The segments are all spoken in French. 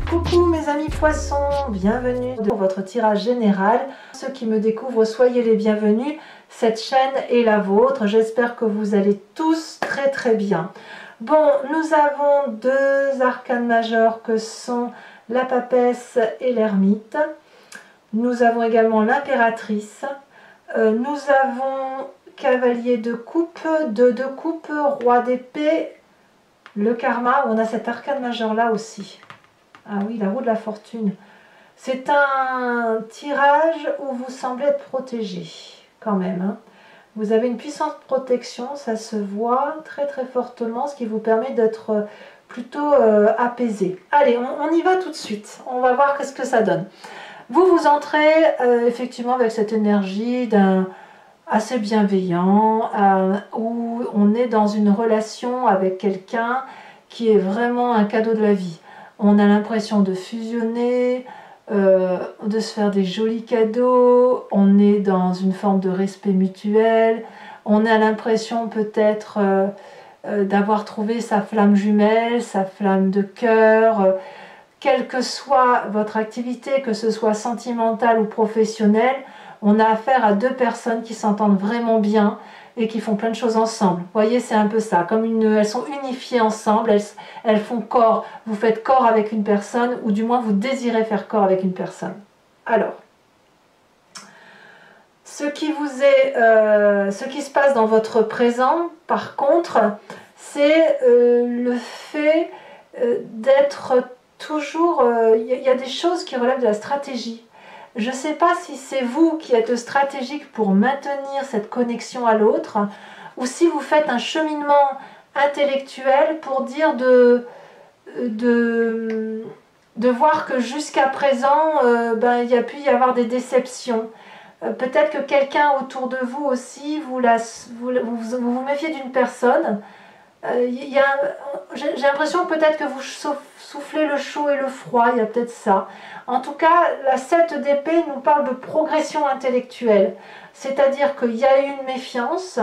Coucou mes amis poissons, bienvenue dans votre tirage général. Ceux qui me découvrent, soyez les bienvenus. Cette chaîne est la vôtre. J'espère que vous allez tous très bien. Bon, nous avons deux arcanes majeurs que sont la papesse et l'ermite. Nous avons également l'impératrice. Nous avons cavalier de coupe, de coupe, roi d'épée, le karma. On a cet arcane majeur là aussi. Ah oui, la roue de la fortune. C'est un tirage où vous semblez être protégé, quand même. Hein. Vous avez une puissante protection, ça se voit très fortement, ce qui vous permet d'être plutôt apaisé. Allez, on y va tout de suite. On va voir qu'est-ce que ça donne. Vous entrez effectivement avec cette énergie d'un assez bienveillant, où on est dans une relation avec quelqu'un qui est vraiment un cadeau de la vie. On a l'impression de fusionner, de se faire des jolis cadeaux, on est dans une forme de respect mutuel, on a l'impression peut-être d'avoir trouvé sa flamme jumelle, sa flamme de cœur, quelle que soit votre activité, que ce soit sentimentale ou professionnelle, on a affaire à deux personnes qui s'entendent vraiment bien et qui font plein de choses ensemble. Vous voyez, c'est un peu ça, comme elles sont unifiées ensemble, elles font corps, vous faites corps avec une personne, ou du moins vous désirez faire corps avec une personne. Alors, ce qui se passe dans votre présent, par contre, c'est le fait d'être toujours... Il y a des choses qui relèvent de la stratégie. Je ne sais pas si c'est vous qui êtes stratégique pour maintenir cette connexion à l'autre, ou si vous faites un cheminement intellectuel pour dire de voir que jusqu'à présent, il y a pu y avoir des déceptions. Peut-être que quelqu'un autour de vous aussi, vous vous méfiez d'une personne. J'ai l'impression peut-être que vous soufflez le chaud et le froid, il y a peut-être ça. En tout cas, la 7 d'épée nous parle de progression intellectuelle. C'est-à-dire qu'il y a eu une méfiance,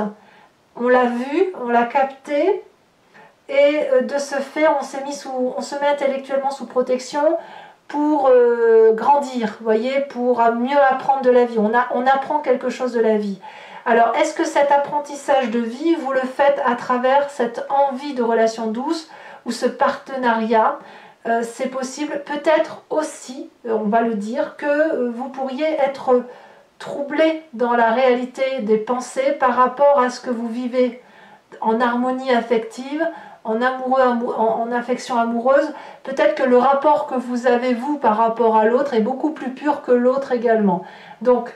on l'a vu, on l'a capté, et de ce fait, on se met intellectuellement sous protection pour grandir, vous voyez, pour mieux apprendre de la vie. On apprend quelque chose de la vie. Alors, est-ce que cet apprentissage de vie, vous le faites à travers cette envie de relation douce ou ce partenariat? C'est possible. Peut-être aussi, on va le dire, que vous pourriez être troublé dans la réalité des pensées par rapport à ce que vous vivez en harmonie affective, en affection amoureuse. Peut-être que le rapport que vous avez, vous, par rapport à l'autre est beaucoup plus pur que l'autre également. Donc,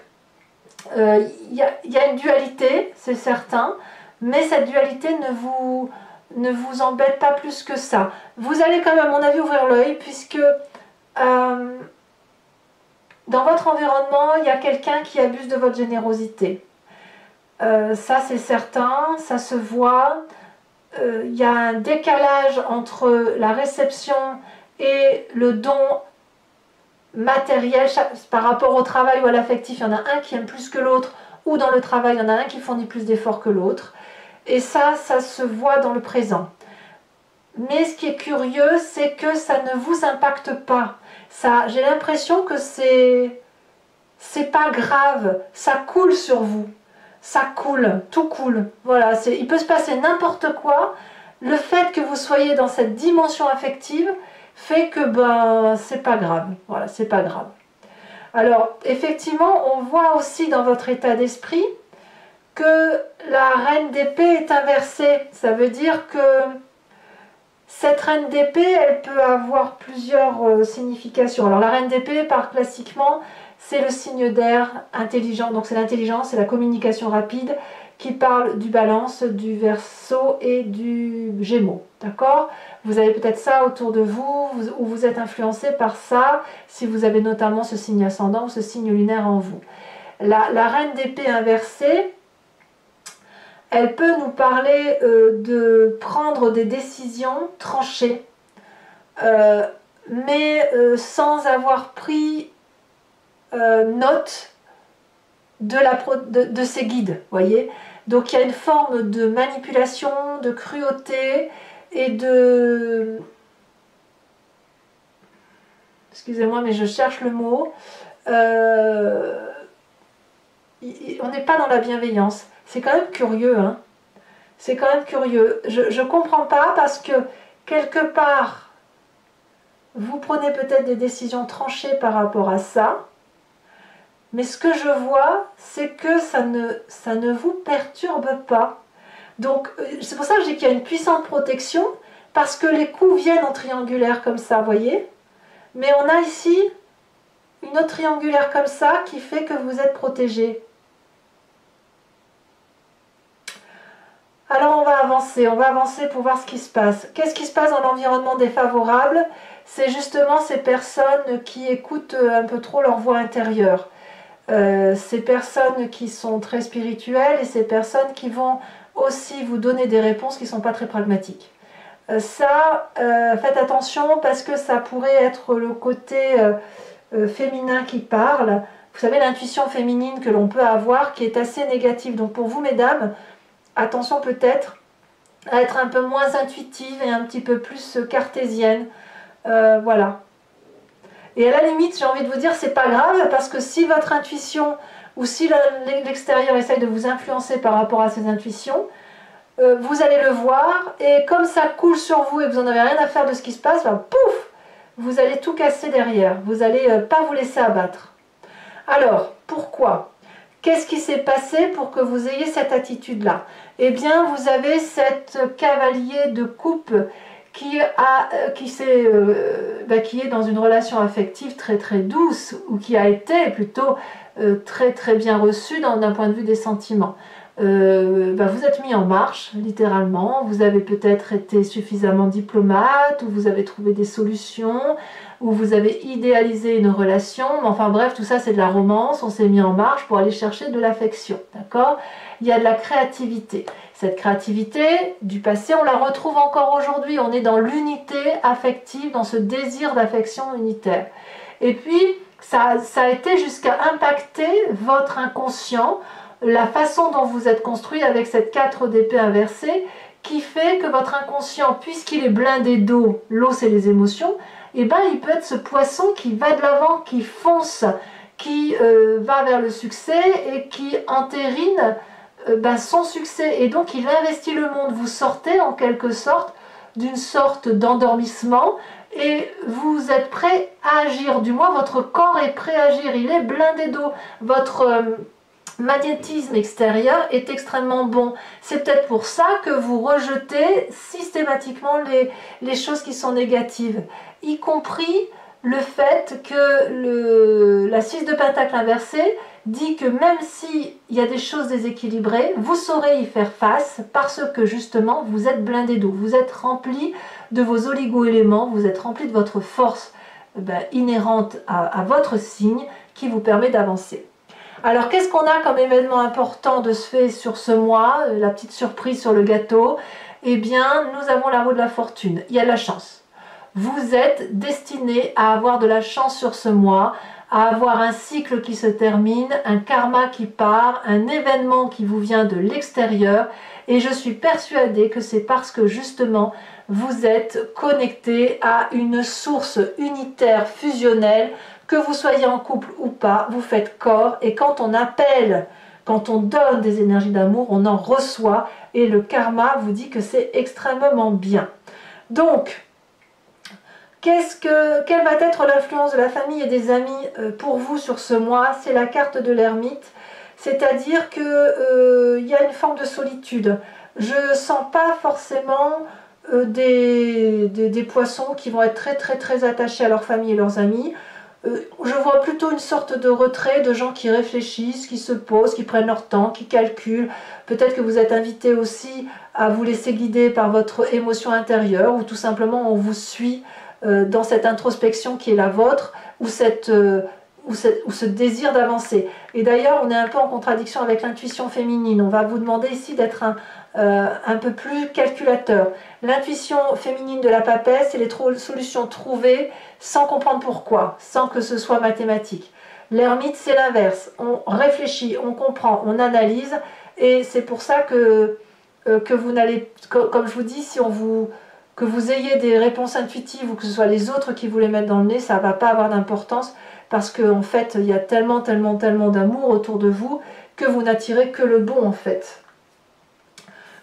il y a une dualité, c'est certain, mais cette dualité ne vous embête pas plus que ça. Vous allez quand même, à mon avis, ouvrir l'œil, puisque dans votre environnement, il y a quelqu'un qui abuse de votre générosité. Ça, c'est certain, ça se voit. Il y a un décalage entre la réception et le don matériel par rapport au travail ou à l'affectif. Il y en a un qui aime plus que l'autre, ou dans le travail, il y en a un qui fournit plus d'efforts que l'autre. Et ça se voit dans le présent. Mais ce qui est curieux, c'est que ça ne vous impacte pas. J'ai l'impression que c'est pas grave, ça coule sur vous. Ça coule, tout coule. Voilà, il peut se passer n'importe quoi. Le fait que vous soyez dans cette dimension affective fait que c'est pas grave. Voilà, c'est pas grave. Alors, effectivement, on voit aussi dans votre état d'esprit que la reine d'épée est inversée. Ça veut dire que cette reine d'épée, elle peut avoir plusieurs significations. Alors, la reine d'épée, classiquement, c'est le signe d'air intelligent. Donc, c'est l'intelligence, c'est la communication rapide qui parle du balance, du verseau et du gémeaux. D'accord? Vous avez peut-être ça autour de vous, ou vous êtes influencé par ça, si vous avez notamment ce signe ascendant ou ce signe lunaire en vous. La reine d'épée inversée, elle peut nous parler de prendre des décisions tranchées, mais sans avoir pris note de ses guides, voyez. Donc il y a une forme de manipulation, de cruauté et de excusez-moi, mais je cherche le mot, on n'est pas dans la bienveillance. C'est quand même curieux, hein. C'est quand même curieux. Je ne comprends pas parce que quelque part, vous prenez peut-être des décisions tranchées par rapport à ça, mais ce que je vois, c'est que ça ne vous perturbe pas. Donc, c'est pour ça que je dis qu'il y a une puissante protection, parce que les coups viennent en triangulaire comme ça, vous voyez. Mais on a ici une autre triangulaire comme ça qui fait que vous êtes protégé. Alors on va avancer pour voir ce qui se passe. Qu'est-ce qui se passe dans l'environnement défavorable? C'est justement ces personnes qui écoutent un peu trop leur voix intérieure. Ces personnes qui sont très spirituelles et ces personnes qui vont aussi vous donner des réponses qui ne sont pas très pragmatiques. Faites attention parce que ça pourrait être le côté féminin qui parle. Vous savez, l'intuition féminine que l'on peut avoir qui est assez négative. Donc pour vous, mesdames, attention peut-être à être un peu moins intuitive et un petit peu plus cartésienne. Voilà. Et à la limite, j'ai envie de vous dire, c'est pas grave, parce que si votre intuition ou si l'extérieur essaye de vous influencer par rapport à ces intuitions, vous allez le voir, et comme ça coule sur vous et que vous n'en avez rien à faire de ce qui se passe, ben, pouf, vous allez tout casser derrière. Vous n'allez pas vous laisser abattre. Alors, pourquoi ? Qu'est-ce qui s'est passé pour que vous ayez cette attitude-là? Eh bien, vous avez cette cavalier de coupe qui est dans une relation affective très très douce, ou qui a été plutôt très très bien reçue d'un point de vue des sentiments. Vous êtes mis en marche, littéralement. Vous avez peut-être été suffisamment diplomate, ou vous avez trouvé des solutions, ou vous avez idéalisé une relation. Mais enfin bref, tout ça c'est de la romance. On s'est mis en marche pour aller chercher de l'affection. D'accord ? Il y a de la créativité. Cette créativité du passé, on la retrouve encore aujourd'hui. On est dans l'unité affective, dans ce désir d'affection unitaire. Et puis, ça a été jusqu'à impacter votre inconscient, la façon dont vous êtes construit avec cette 4 d'épée inversée, qui fait que votre inconscient, puisqu'il est blindé d'eau, l'eau c'est les émotions, et ben il peut être ce poisson qui va de l'avant, qui fonce, qui va vers le succès et qui entérine son succès. Et donc il investit le monde. Vous sortez en quelque sorte d'une sorte d'endormissement et vous êtes prêt à agir. Du moins votre corps est prêt à agir. Il est blindé d'eau. Votre magnétisme extérieur est extrêmement bon. C'est peut-être pour ça que vous rejetez systématiquement les choses qui sont négatives, y compris le fait que la 6 de pentacle inversée dit que même s'il y a des choses déséquilibrées, vous saurez y faire face parce que justement vous êtes blindé d'eau, vous êtes rempli de vos oligo-éléments, vous êtes rempli de votre force inhérente à votre signe qui vous permet d'avancer. Alors qu'est-ce qu'on a comme événement important de se faire sur ce mois, la petite surprise sur le gâteau? Eh bien nous avons la roue de la fortune, il y a de la chance. Vous êtes destiné à avoir de la chance sur ce mois, à avoir un cycle qui se termine, un karma qui part, un événement qui vous vient de l'extérieur. Et je suis persuadée que c'est parce que justement vous êtes connecté à une source unitaire, fusionnelle, que vous soyez en couple ou pas, vous faites corps. Et quand on appelle, quand on donne des énergies d'amour, on en reçoit. Et le karma vous dit que c'est extrêmement bien. Donc, quelle va être l'influence de la famille et des amis pour vous sur ce mois? C'est la carte de l'ermite, c'est-à-dire qu'il y a une forme de solitude. Je ne sens pas forcément des poissons qui vont être très très très attachés à leur famille et leurs amis. Je vois plutôt une sorte de retrait de gens qui réfléchissent, qui se posent, qui prennent leur temps, qui calculent. Peut-être que vous êtes invité aussi à vous laisser guider par votre émotion intérieure, ou tout simplement on vous suit dans cette introspection qui est la vôtre, ou ce désir d'avancer. Et d'ailleurs, on est un peu en contradiction avec l'intuition féminine. On va vous demander ici d'être un peu plus calculateur. L'intuition féminine de la papesse, c'est les solutions trouvées sans comprendre pourquoi, sans que ce soit mathématique. L'ermite, c'est l'inverse. On réfléchit, on comprend, on analyse, et c'est pour ça que vous n'allez, comme je vous dis, si on vous Que vous ayez des réponses intuitives ou que ce soit les autres qui vous les mettent dans le nez, ça ne va pas avoir d'importance parce qu'en fait, il y a tellement d'amour autour de vous que vous n'attirez que le bon en fait.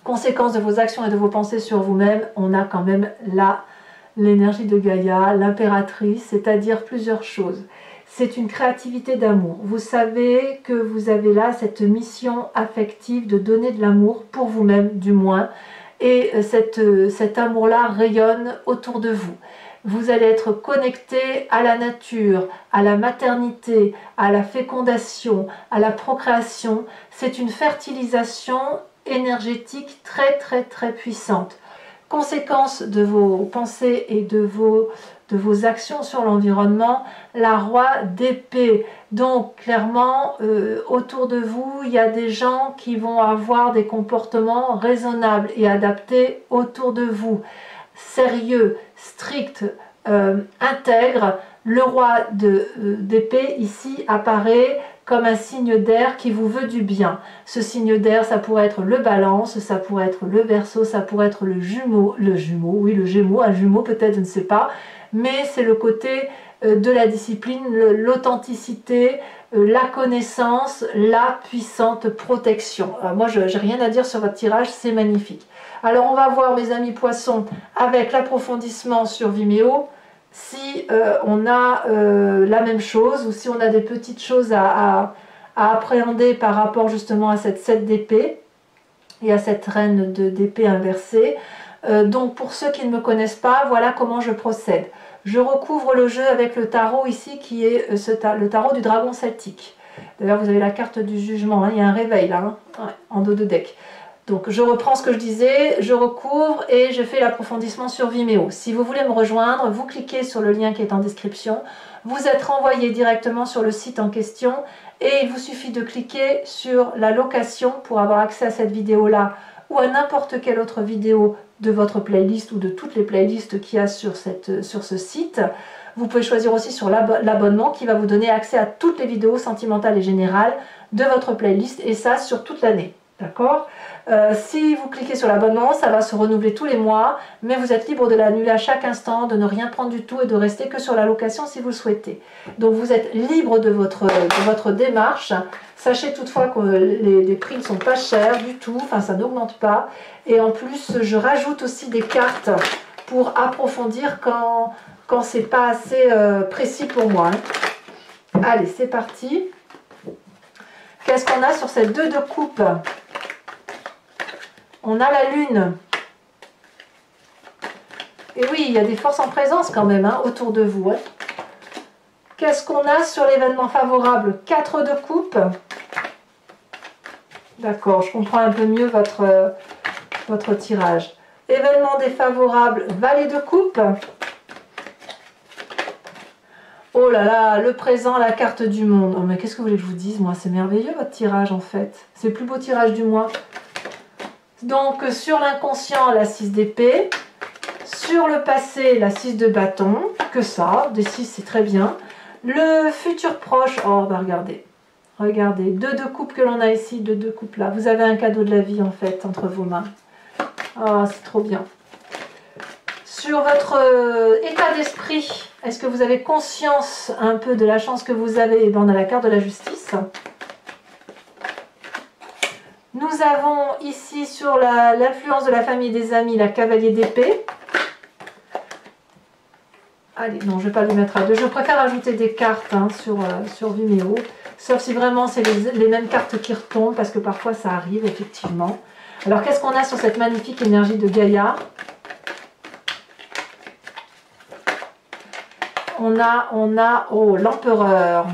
Conséquence de vos actions et de vos pensées sur vous-même, on a quand même là l'énergie de Gaïa, l'impératrice, c'est-à-dire plusieurs choses. C'est une créativité d'amour. Vous savez que vous avez là cette mission affective de donner de l'amour pour vous-même du moins. Et cet amour-là rayonne autour de vous. Vous allez être connecté à la nature, à la maternité, à la fécondation, à la procréation. C'est une fertilisation énergétique très puissante. Conséquence de vos pensées et de vos actions sur l'environnement, la roi d'épée. Donc clairement, autour de vous, il y a des gens qui vont avoir des comportements raisonnables et adaptés autour de vous. Sérieux, strict, intègre. Le roi d'épée ici apparaît comme un signe d'air qui vous veut du bien. Ce signe d'air, ça pourrait être le balance, ça pourrait être le verseau, ça pourrait être le gémeau, un jumeau peut-être, je ne sais pas, mais c'est le côté de la discipline, l'authenticité, la connaissance, la puissante protection. Alors moi, je n'ai rien à dire sur votre tirage, c'est magnifique. Alors on va voir mes amis poissons avec l'approfondissement sur Vimeo, si on a la même chose ou si on a des petites choses à appréhender par rapport justement à cette 7 d'épée et à cette reine d'épée inversée. Donc pour ceux qui ne me connaissent pas, voilà comment je procède. Je recouvre le jeu avec le tarot ici qui est le tarot du dragon celtique. D'ailleurs vous avez la carte du jugement, hein, il y a un réveil là, hein, ouais, en dos de deck. Donc je reprends ce que je disais, je recouvre et je fais l'approfondissement sur Vimeo. Si vous voulez me rejoindre, vous cliquez sur le lien qui est en description. Vous êtes renvoyé directement sur le site en question et il vous suffit de cliquer sur la location pour avoir accès à cette vidéo-là ou à n'importe quelle autre vidéo de votre playlist ou de toutes les playlists qu'il y a sur ce site. Vous pouvez choisir aussi sur l'abonnement qui va vous donner accès à toutes les vidéos sentimentales et générales de votre playlist et ça sur toute l'année. D'accord ? Si vous cliquez sur l'abonnement, ça va se renouveler tous les mois, mais vous êtes libre de l'annuler à chaque instant, de ne rien prendre du tout et de rester que sur la location si vous le souhaitez. Donc vous êtes libre de votre démarche. Sachez toutefois que les prix ne sont pas chers du tout, enfin ça n'augmente pas. Et en plus, je rajoute aussi des cartes pour approfondir quand c'est pas assez précis pour moi. Hein. Allez, c'est parti. Qu'est-ce qu'on a sur cette 2 de coupe ? On a la lune. Et oui, il y a des forces en présence quand même hein, autour de vous. Hein. Qu'est-ce qu'on a sur l'événement favorable ? 4 de coupe. D'accord, je comprends un peu mieux votre tirage. Événement défavorable, valet de coupe. Oh là là, le présent, la carte du monde. Oh mais qu'est-ce que vous voulez que je vous dise, moi? C'est merveilleux votre tirage en fait. C'est le plus beau tirage du mois. Donc sur l'inconscient, la 6 d'épée. Sur le passé, la 6 de bâton. Que ça, des 6 c'est très bien. Le futur proche, oh bah regardez. Regardez, 2 de coupe que l'on a ici, 2 de coupe là. Vous avez un cadeau de la vie en fait entre vos mains. Ah, c'est trop bien. Sur votre état d'esprit, est-ce que vous avez conscience un peu de la chance que vous avez? Eh bien, on a la carte de la justice. Nous avons ici sur l'influence de la famille et des amis, la cavalier d'épée. Allez, non, je ne vais pas le mettre à 2. Je préfère ajouter des cartes hein, sur Vimeo. Sauf si vraiment c'est les mêmes cartes qui retombent, parce que parfois ça arrive, effectivement. Alors, qu'est-ce qu'on a sur cette magnifique énergie de Gaïa? On a oh, l'empereur.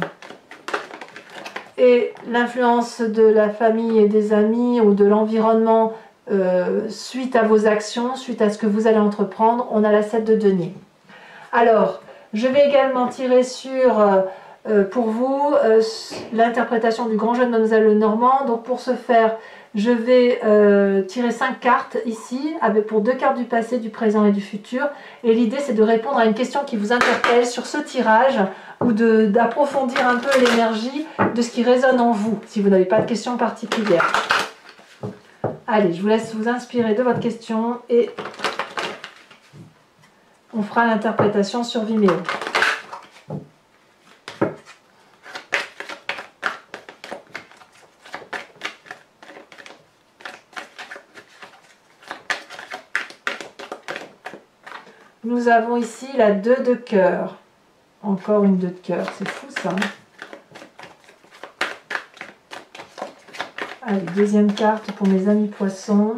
Et l'influence de la famille et des amis ou de l'environnement suite à vos actions, suite à ce que vous allez entreprendre, on a la 7 de denier. Alors, je vais également tirer sur, pour vous, l'interprétation du grand jeu de Mademoiselle Lenormand. Donc pour ce faire, je vais tirer 5 cartes ici, pour 2 cartes du passé, du présent et du futur. Et l'idée, c'est de répondre à une question qui vous interpelle sur ce tirage ou d'approfondir un peu l'énergie de ce qui résonne en vous, si vous n'avez pas de question particulière. Allez, je vous laisse vous inspirer de votre question et On fera l'interprétation sur Vimeo. Nous avons ici la 2 de cœur. Encore une 2 de cœur, c'est fou ça. Allez, deuxième carte pour mes amis poissons.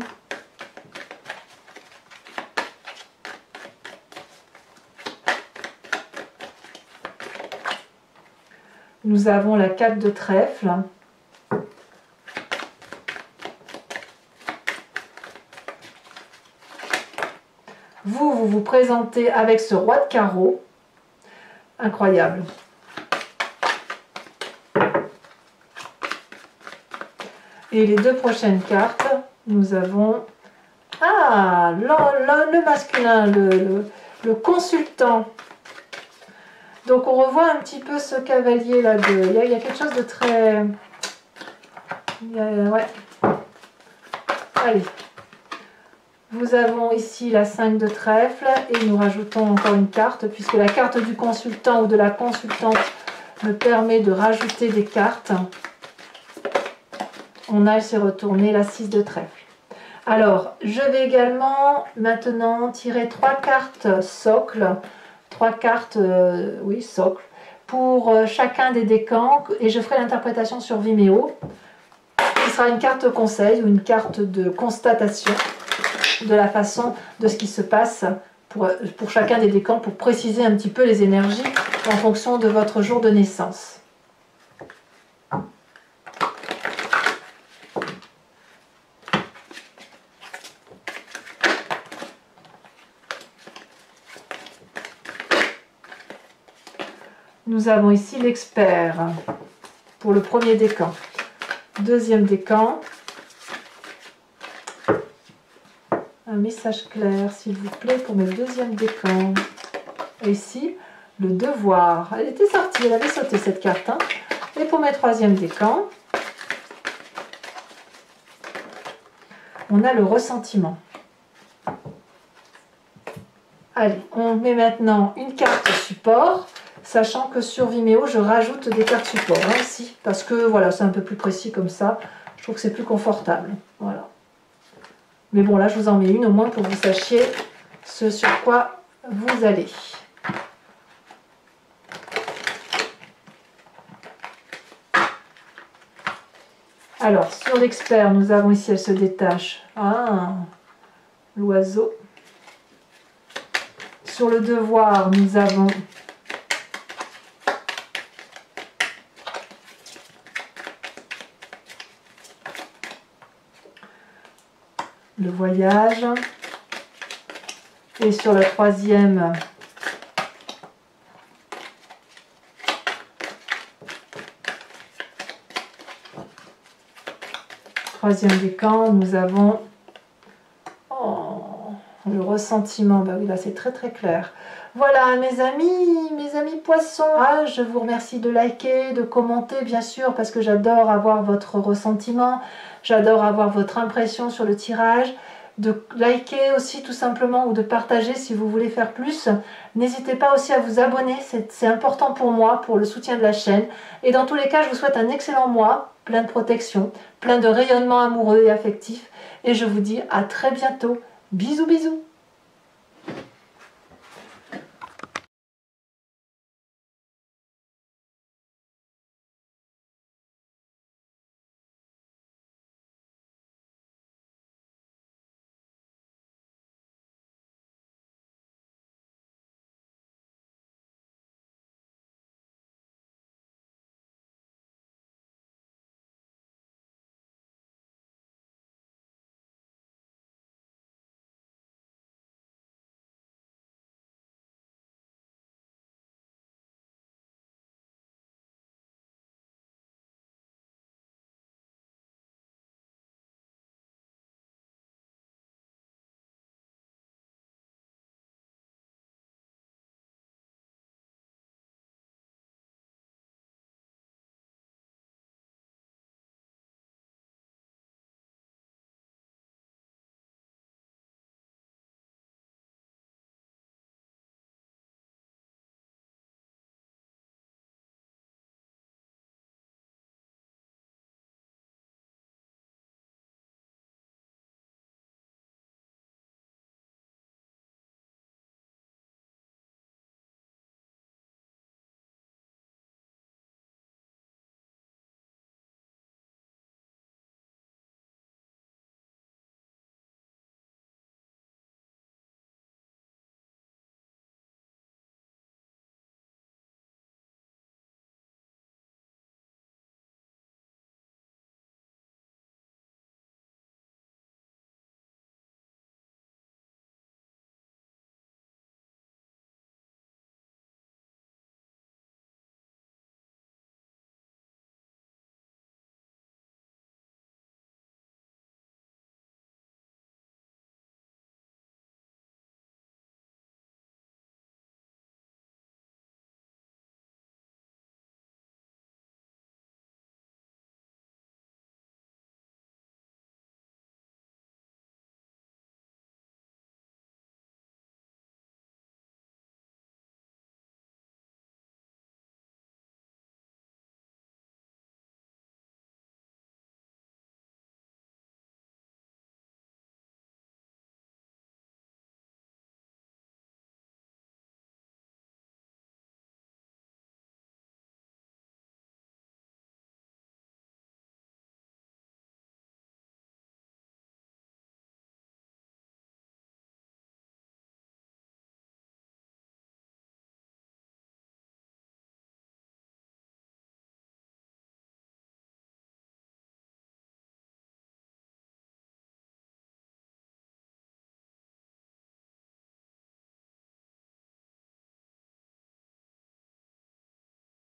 Nous avons la 4 de trèfle. Vous vous présentez avec ce roi de carreau. Incroyable. Et les 2 prochaines cartes, nous avons le masculin, le consultant. Donc on revoit un petit peu ce cavalier là. Il y a quelque chose de très... ouais. Allez. Nous avons ici la 5 de trèfle et nous rajoutons encore une carte puisque la carte du consultant ou de la consultante me permet de rajouter des cartes. On a, elle s'est retournée, la 6 de trèfle. Alors, je vais également maintenant tirer 3 cartes socle. 3 cartes, oui, socle, pour chacun des décans et je ferai l'interprétation sur Vimeo. Ce sera une carte conseil ou une carte de constatation de la façon de ce qui se passe pour chacun des décans pour préciser un petit peu les énergies en fonction de votre jour de naissance. Nous avons ici l'expert pour le premier décan. Deuxième décan. Un message clair, s'il vous plaît, pour mes deuxième décan. Et ici, le devoir. Elle était sortie, elle avait sauté cette carte. Hein. Et pour mes troisième décans, on a le ressentiment. Allez, on met maintenant une carte support. Sachant que sur Vimeo, je rajoute des cartes support hein, ici, parce que voilà, c'est un peu plus précis comme ça. Je trouve que c'est plus confortable. Voilà. Mais bon, là, je vous en mets une au moins pour que vous sachiez ce sur quoi vous allez. Alors, sur l'expert, nous avons ici, elle se détache. Ah, l'oiseau. Sur le devoir, nous avons... le voyage. Et sur la troisième, décan, nous avons le ressentiment. Bah oui, là c'est très très clair. Voilà mes amis poissons. Je vous remercie de liker, de commenter bien sûr parce que j'adore avoir votre ressentiment. J'adore avoir votre impression sur le tirage. De liker aussi tout simplement ou de partager si vous voulez faire plus. N'hésitez pas aussi à vous abonner, c'est important pour moi, pour le soutien de la chaîne. Et dans tous les cas, je vous souhaite un excellent mois, plein de protection, plein de rayonnement amoureux et affectif. Et je vous dis à très bientôt. Bisous bisous.